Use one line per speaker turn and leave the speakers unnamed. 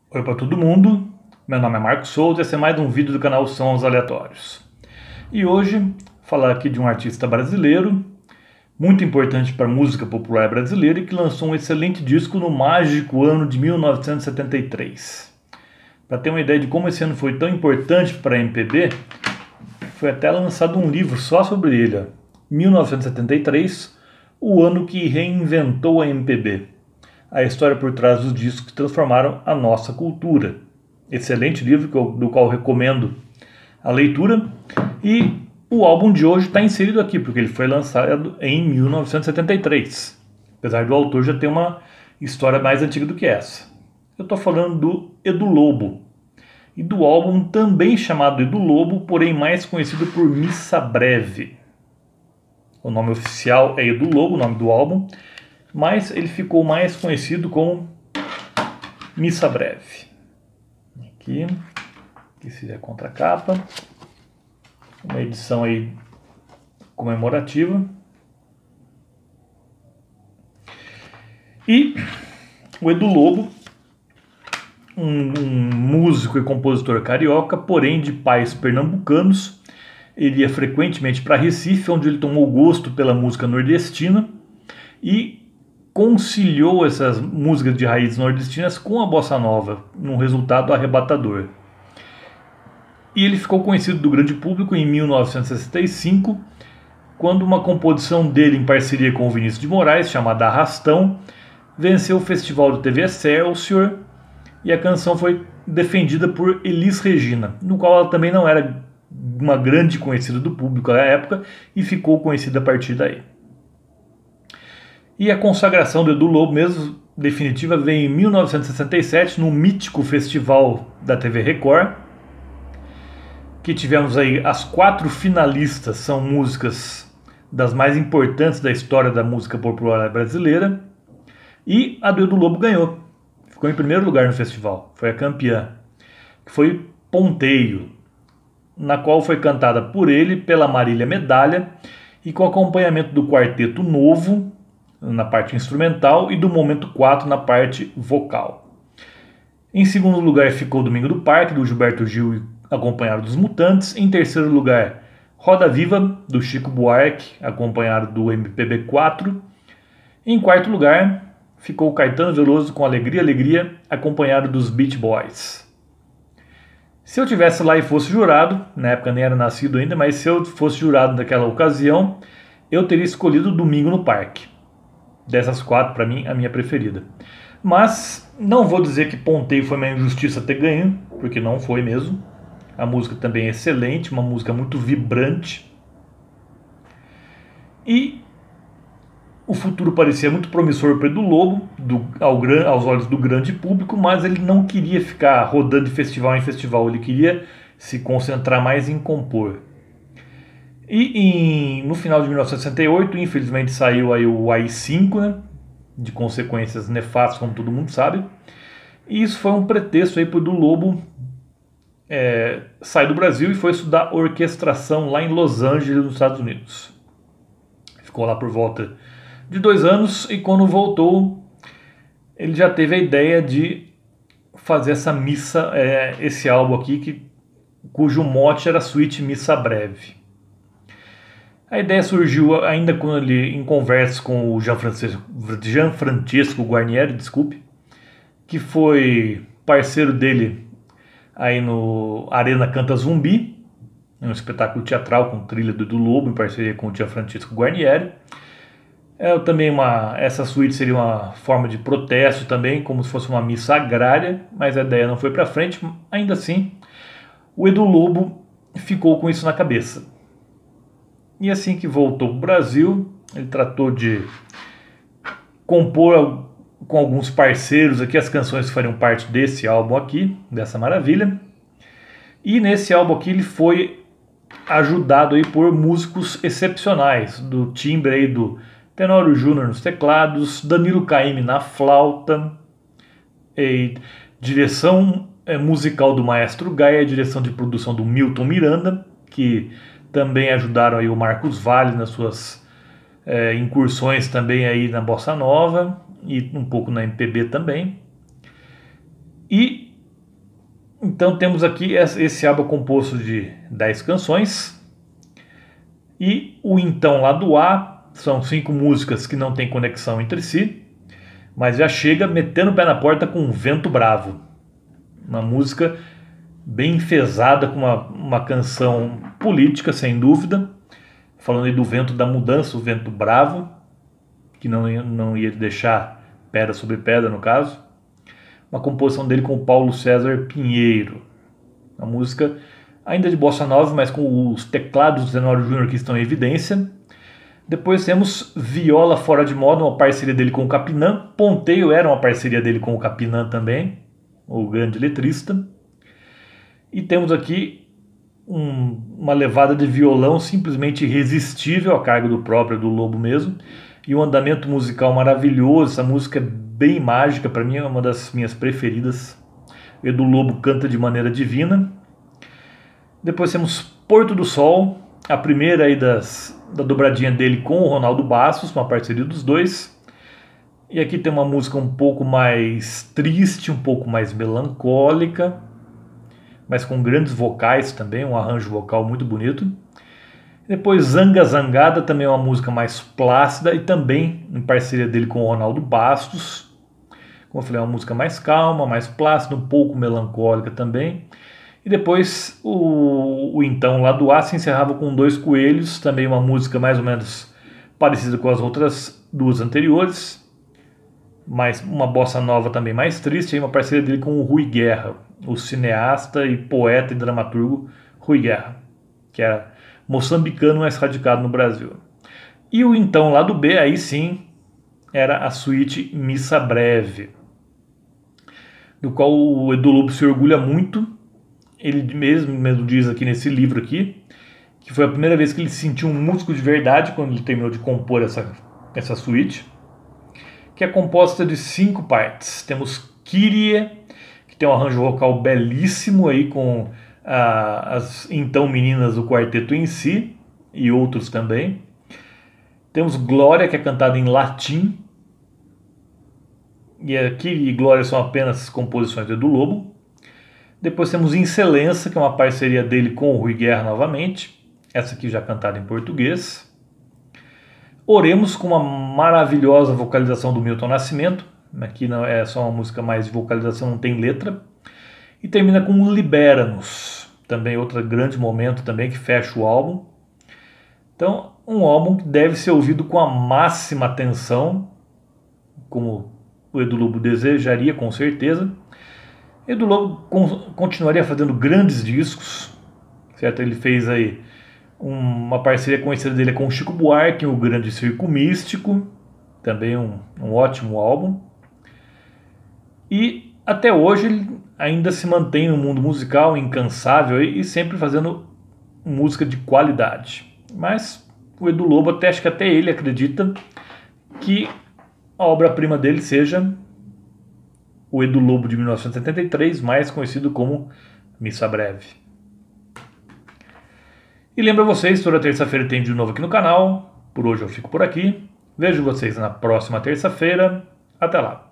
Oi para todo mundo, meu nome é Marcos Souza e esse é mais um vídeo do canal Sons Aleatórios. E hoje, falar aqui de um artista brasileiro, muito importante para a música popular brasileira e que lançou um excelente disco no mágico ano de 1973. Para ter uma ideia de como esse ano foi tão importante para a MPB, foi até lançado um livro só sobre ele, 1973, o ano que reinventou a MPB. A história por trás dos discos que transformaram a nossa cultura. Excelente livro, do qual recomendo a leitura. E o álbum de hoje está inserido aqui, porque ele foi lançado em 1973. Apesar do autor já ter uma história mais antiga do que essa. Eu estou falando do Edu Lobo. E do álbum também chamado Edu Lobo, porém mais conhecido por Missa Breve. O nome oficial é Edu Lobo, o nome do álbum, mas ele ficou mais conhecido como Missa Breve. Aqui seria a contracapa, uma edição aí comemorativa. E o Edu Lobo, um músico e compositor carioca, porém de pais pernambucanos, ele ia frequentemente para Recife, onde ele tomou gosto pela música nordestina e conciliou essas músicas de raízes nordestinas com a bossa nova, num resultado arrebatador. E ele ficou conhecido do grande público em 1965, quando uma composição dele em parceria com o Vinícius de Moraes, chamada Arrastão, venceu o Festival do TV Excelsior, e a canção foi defendida por Elis Regina, no qual ela também não era uma grande conhecida do público na época, e ficou conhecida a partir daí. E a consagração do Edu Lobo, mesmo definitiva, veio em 1967, no mítico festival da TV Record, que tivemos aí as 4 finalistas, são músicas das mais importantes da história da música popular brasileira, e a do Edu Lobo ganhou, ficou em primeiro lugar no festival, foi a campeã, que foi Ponteio, na qual foi cantada por ele, pela Marília Medalha, e com acompanhamento do Quarteto Novo, na parte instrumental, e do Momento 4 na parte vocal. Em segundo lugar ficou Domingo do Parque, do Gilberto Gil, acompanhado dos Mutantes. Em terceiro lugar, Roda Viva, do Chico Buarque, acompanhado do MPB 4. Em quarto lugar ficou Caetano Veloso com Alegria, Alegria, acompanhado dos Beach Boys. Se eu tivesse lá e fosse jurado, na época nem era nascido ainda, mas se eu fosse jurado naquela ocasião, eu teria escolhido Domingo no Parque. Dessas 4, para mim, a minha preferida. Mas não vou dizer que Ponteio foi uma injustiça ter ganho, porque não foi mesmo. A música também é excelente, uma música muito vibrante. E o futuro parecia muito promissor para Edu Lobo, aos olhos do grande público, mas ele não queria ficar rodando de festival em festival, ele queria se concentrar mais em compor. E no final de 1968, infelizmente, saiu aí o AI-5, né, de consequências nefastas, como todo mundo sabe. E isso foi um pretexto para o Edu Lobo sair do Brasil e foi estudar orquestração lá em Los Angeles, nos Estados Unidos. Ficou lá por volta de 2 anos e quando voltou, ele já teve a ideia de fazer essa missa, esse álbum aqui, cujo mote era Suíte Missa Breve. A ideia surgiu ainda quando ele, em conversa com o Gianfrancesco Guarnieri, que foi parceiro dele aí no Arena Canta Zumbi, um espetáculo teatral com trilha do Edu Lobo, em parceria com o Gianfrancesco Guarnieri. Essa suíte seria uma forma de protesto também, como se fosse uma missa agrária, mas a ideia não foi para frente. Ainda assim, o Edu Lobo ficou com isso na cabeça. E assim que voltou para o Brasil, ele tratou de compor com alguns parceiros aqui as canções que fariam parte desse álbum aqui, dessa maravilha. E nesse álbum aqui ele foi ajudado aí por músicos excepcionais, do timbre aí do Tenório Júnior nos teclados, Danilo Caymmi na flauta, direção musical do Maestro Gaia, direção de produção do Milton Miranda, que também ajudaram aí o Marcos Valle nas suas incursões também aí na Bossa Nova e um pouco na MPB também. E Então temos aqui esse álbum composto de 10 canções. E o Então Lado A são 5 músicas que não têm conexão entre si, mas já chega metendo o pé na porta com Vento Bravo. Uma música bem enfesada, com uma canção política, sem dúvida, falando aí do vento da mudança, o vento bravo, que não ia deixar pedra sobre pedra, no caso. Uma composição dele com o Paulo César Pinheiro. Uma música ainda de bossa nova, mas com os teclados do Tenório Júnior que estão em evidência. Depois temos Viola Fora de Moda, uma parceria dele com o Capinã. Ponteio era uma parceria dele com o Capinã também, o grande letrista. E temos aqui uma levada de violão simplesmente irresistível à carga do próprio do Lobo mesmo. E um andamento musical maravilhoso. Essa música é bem mágica, para mim é uma das minhas preferidas. O Edu Lobo canta de maneira divina. Depois temos Porto do Sol, a primeira aí da dobradinha dele com o Ronaldo Bastos, uma parceria dos dois. E aqui tem uma música um pouco mais triste, um pouco mais melancólica, mas com grandes vocais também, um arranjo vocal muito bonito. Depois Zanga Zangada, também é uma música mais plácida e também em parceria dele com o Ronaldo Bastos. Como eu falei, é uma música mais calma, mais plácida, um pouco melancólica também. E depois o Então Lado A se encerrava com Dois Coelhos, também uma música mais ou menos parecida com as outras duas anteriores, mas uma bossa nova também mais triste, e uma parceria dele com o Rui Guerra, o cineasta e poeta e dramaturgo Rui Guerra, que era moçambicano, mas radicado no Brasil. E o Então Lado B, aí sim, era a suíte Missa Breve, do qual o Edu Lobo se orgulha muito. Ele mesmo diz aqui nesse livro aqui, que foi a primeira vez que ele se sentiu um músico de verdade quando ele terminou de compor essa suíte, que é composta de 5 partes. Temos Kyrie, que tem um arranjo vocal belíssimo aí com as então meninas do quarteto em si e outros também. Temos Glória, que é cantada em latim, e Kyrie e Glória são apenas composições do Edu Lobo. Depois temos Excelência, que é uma parceria dele com o Rui Guerra novamente, essa aqui já cantada em português. Oremos, com uma maravilhosa vocalização do Milton Nascimento, aqui não é só uma música mais de vocalização, não tem letra. E termina com Libera-nos, também outro grande momento também que fecha o álbum. Então, um álbum que deve ser ouvido com a máxima atenção, como o Edu Lobo desejaria, com certeza. Edu Lobo continuaria fazendo grandes discos, certo? Ele fez aí uma parceria conhecida dele com o Chico Buarque, o Grande Circo Místico, também um ótimo álbum. E até hoje ele ainda se mantém no mundo musical, incansável e sempre fazendo música de qualidade. Mas o Edu Lobo, acho que até ele acredita que a obra-prima dele seja o Edu Lobo de 1973, mais conhecido como Missa Breve. E lembro a vocês, toda terça-feira tem de novo aqui no canal. Por hoje eu fico por aqui. Vejo vocês na próxima terça-feira. Até lá!